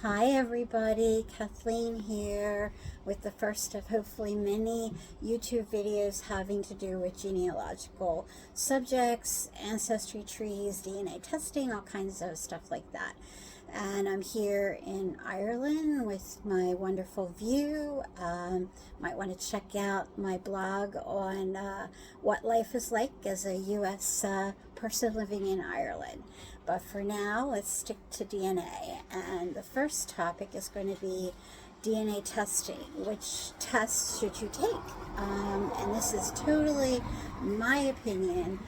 Hi everybody, Kathleen here with the first of hopefully many YouTube videos having to do with genealogical subjects, ancestry trees, DNA testing, all kinds of stuff like that. And I'm here in Ireland with my wonderful view. Might want to check out my blog on what life is like as a U.S. Person living in Ireland. But for now, let's stick to DNA. And the first topic is going to be DNA testing. Which tests should you take? And this is totally my opinion.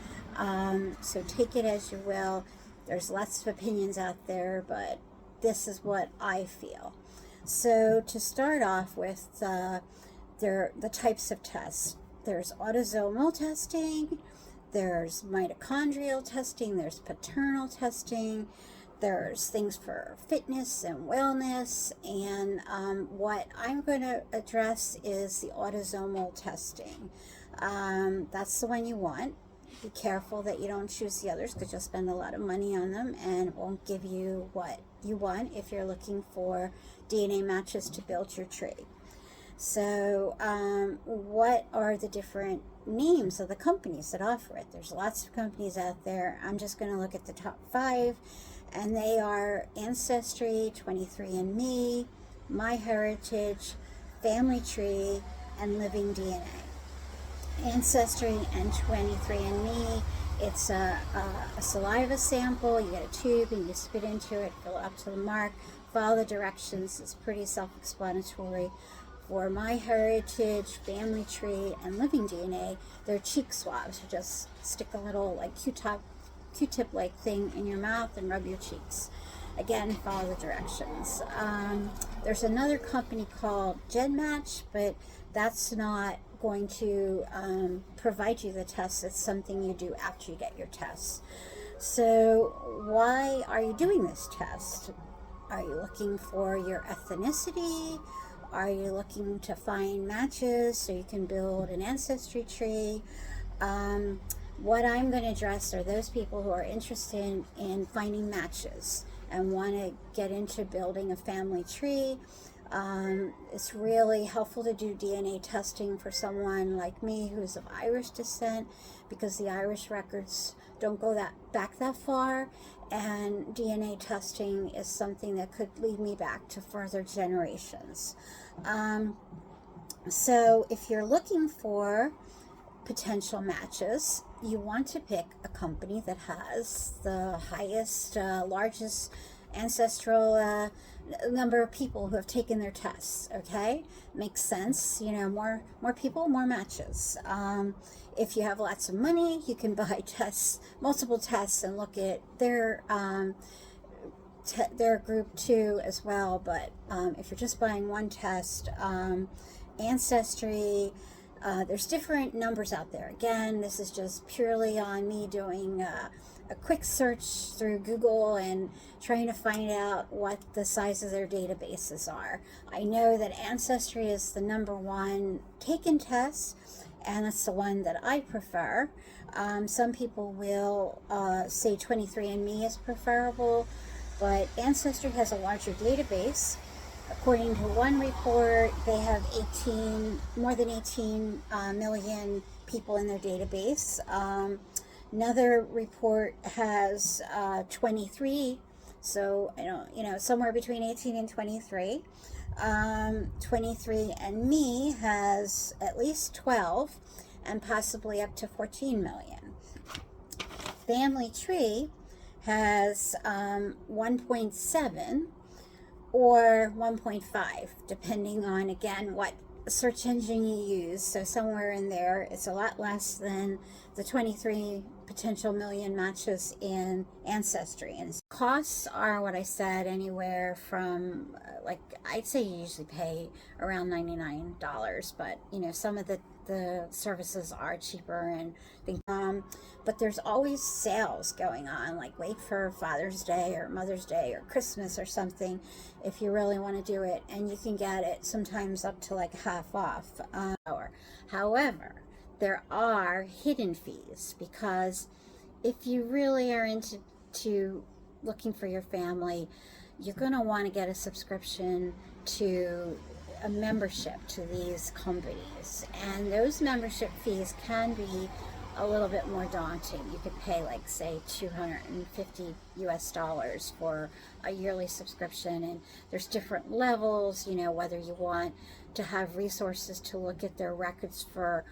So take it as you will. There's lots of opinions out there, but this is what I feel. So to start off with, the types of tests. There's autosomal testing, there's mitochondrial testing, there's paternal testing, there's things for fitness and wellness, and what I'm going to address is the autosomal testing. That's the one you want. Be careful that you don't choose the others because you'll spend a lot of money on them and it won't give you what you want if you're looking for DNA matches to build your tree. So what are the different names of the companies that offer it? There's lots of companies out there. I'm just going to look at the top 5, and they are Ancestry, 23andMe, MyHeritage, Family Tree, and Living DNA. Ancestry and 23andMe, it's a saliva sample. You get a tube and you spit into it, fill it up to the mark, follow the directions. It's pretty self-explanatory. For MyHeritage, Family Tree, and Living DNA, they're cheek swabs. You just stick a little like Q-tip like thing in your mouth and rub your cheeks. Again, follow the directions. There's another company called GEDmatch, but that's not going to provide you the test. It's something you do after you get your tests. So why are you doing this test? Are you looking for your ethnicity? Are you looking to find matches so you can build an ancestry tree? What I'm going to address are those people who are interested in finding matches and want to get into building a family tree. It's really helpful to do DNA testing for someone like me who's of Irish descent, because the Irish records don't go back that far, and DNA testing is something that could lead me back to further generations. So if you're looking for potential matches, you want to pick a company that has the highest, largest ancestral number of people who have taken their tests. Okay, makes sense. You know, more people, more matches. If you have lots of money, you can buy tests, multiple tests, and look at their group 2 as well. But if you're just buying one test, Ancestry, there's different numbers out there. Again, this is just purely on me doing a quick search through Google and trying to find out what the size of their databases are. I know that Ancestry is the #1 taken test, and that's the one that I prefer. Some people will say 23andMe is preferable, but Ancestry has a larger database. According to one report, they have more than 18 million people in their database. Another report has 23, so somewhere between 18 and 23. 23andMe has at least 12 and possibly up to 14 million. Family Tree has 1.7 or 1.5, depending on, again, what search engine you use. So somewhere in there, it's a lot less than the 23 potential million matches in Ancestry. And costs are what I said, anywhere from I'd say you usually pay around $99, but some of the services are cheaper and things. But there's always sales going on, like wait for Father's Day or Mother's Day or Christmas or something if you really want to do it, and you can get it sometimes up to like half off. However, there are hidden fees, because if you really are into looking for your family, you're going to want to get a subscription to a membership to these companies, and those membership fees can be a little bit more daunting. You could pay, like, say, $250 for a yearly subscription, and there's different levels, you know, whether you want to have resources to look at their records for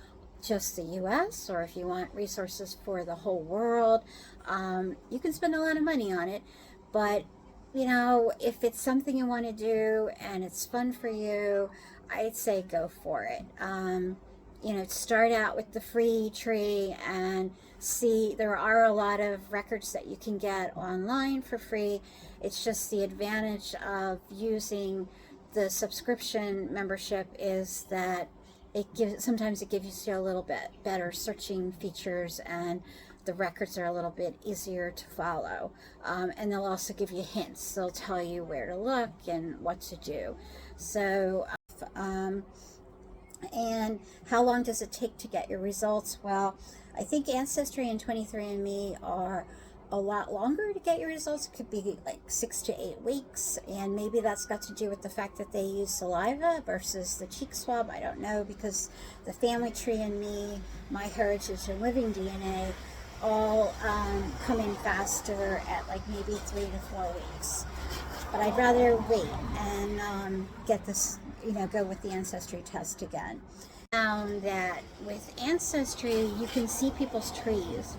just the US, or if you want resources for the whole world. You can spend a lot of money on it, but you know, if it's something you want to do and it's fun for you, I'd say go for it. You know, start out with the free tree and see. There are a lot of records that you can get online for free. It's just the advantage of using the subscription membership is that sometimes it gives you a little bit better searching features, and the records are a little bit easier to follow. And they'll also give you hints. They'll tell you where to look and what to do. So, and how long does it take to get your results? Well, I think Ancestry and 23andMe are a lot longer to get your results. It could be like 6 to 8 weeks, and maybe that's got to do with the fact that they use saliva versus the cheek swab. I don't know, because the Family Tree and Me, My Heritage, and Living DNA all come in faster at like maybe 3 to 4 weeks. But I'd rather wait and get this, you know, go with the Ancestry test again. Found that with Ancestry you can see people's trees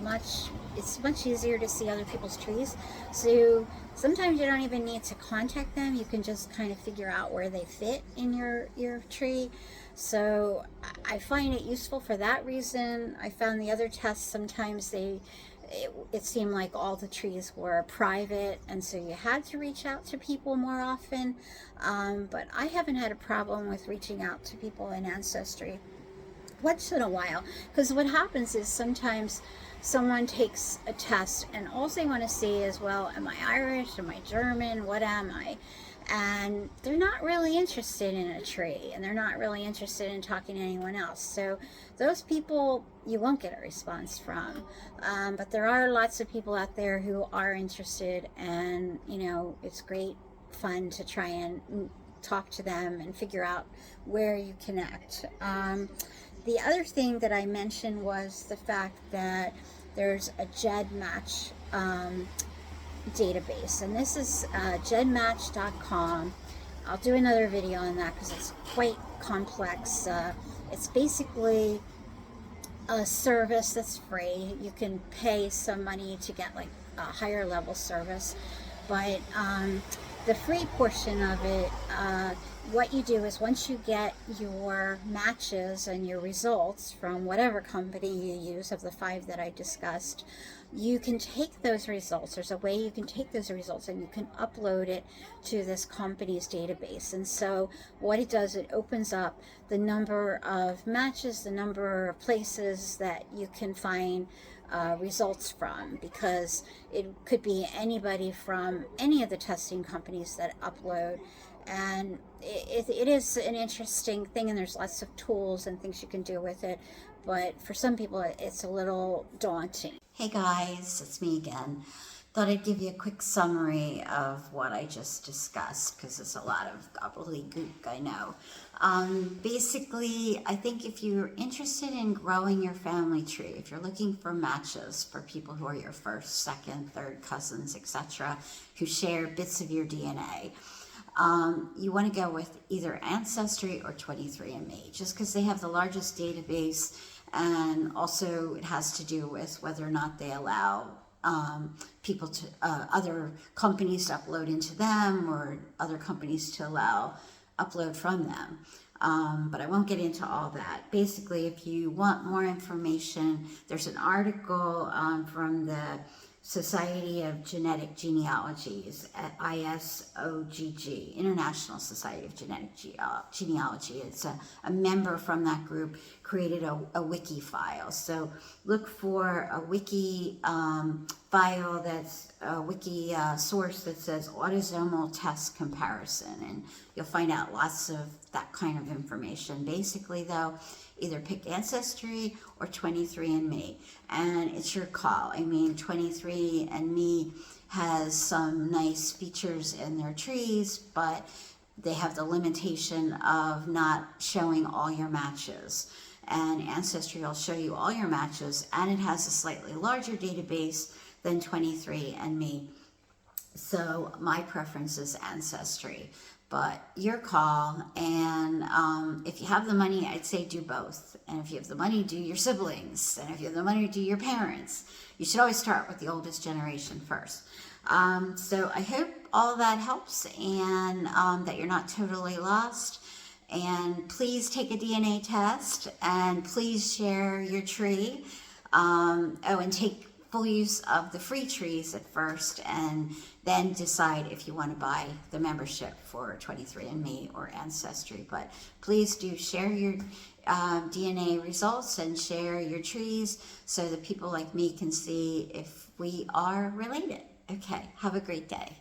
it's much easier to see other people's trees, so sometimes you don't even need to contact them. You can just kind of figure out where they fit in your tree. So I find it useful for that reason. I found the other tests, sometimes it seemed like all the trees were private, and so you had to reach out to people more often. But I haven't had a problem with reaching out to people in Ancestry once in a while, because what happens is sometimes someone takes a test and all they want to see is, well, am I Irish, am I German, what am I? And they're not really interested in a tree, and they're not really interested in talking to anyone else. So those people you won't get a response from. But there are lots of people out there who are interested, and you know, it's great fun to try and talk to them and figure out where you connect. The other thing that I mentioned was the fact that there's a GEDmatch database, and this is gedmatch.com. I'll do another video on that because it's quite complex. It's basically a service that's free. You can pay some money to get like a higher level service, but the free portion of it, what you do is once you get your matches and your results from whatever company you use of the 5 that I discussed, you can take those results. There's a way you can take those results and you can upload it to this company's database. And so what it does, it opens up the number of matches, the number of places that you can find results from, because it could be anybody from any of the testing companies that upload. And it is an interesting thing, and there's lots of tools and things you can do with it, but for some people it's a little daunting. Hey guys, it's me again. Thought I'd give you a quick summary of what I just discussed, because it's a lot of gobbledygook, I know. Basically, I think if you're interested in growing your family tree, if you're looking for matches for people who are your first, second, third cousins, etc., who share bits of your DNA, you want to go with either Ancestry or 23andMe, just because they have the largest database, and also it has to do with whether or not they allow people to, other companies to upload into them, or other companies to allow upload from them. But I won't get into all that. Basically, if you want more information, there's an article from the Society of Genetic Genealogies at ISOGG, International Society of Genetic Genealogy. It's a member from that group created a wiki file. So look for a wiki file, that's a wiki source that says autosomal test comparison, and you'll find out lots of that kind of information. Basically though, either pick Ancestry or 23andMe, and it's your call. I mean, 23andMe has some nice features in their trees, but they have the limitation of not showing all your matches. And Ancestry will show you all your matches, and it has a slightly larger database than 23andMe. So my preference is Ancestry, but your call. And if you have the money, I'd say do both. And if you have the money, do your siblings. And if you have the money, do your parents. You should always start with the oldest generation first. So I hope all that helps, and that you're not totally lost. And please take a DNA test, and please share your tree. And take full use of the free trees at first, and then decide if you want to buy the membership for 23andMe or Ancestry. But please do share your DNA results and share your trees so that people like me can see if we are related. Okay, have a great day.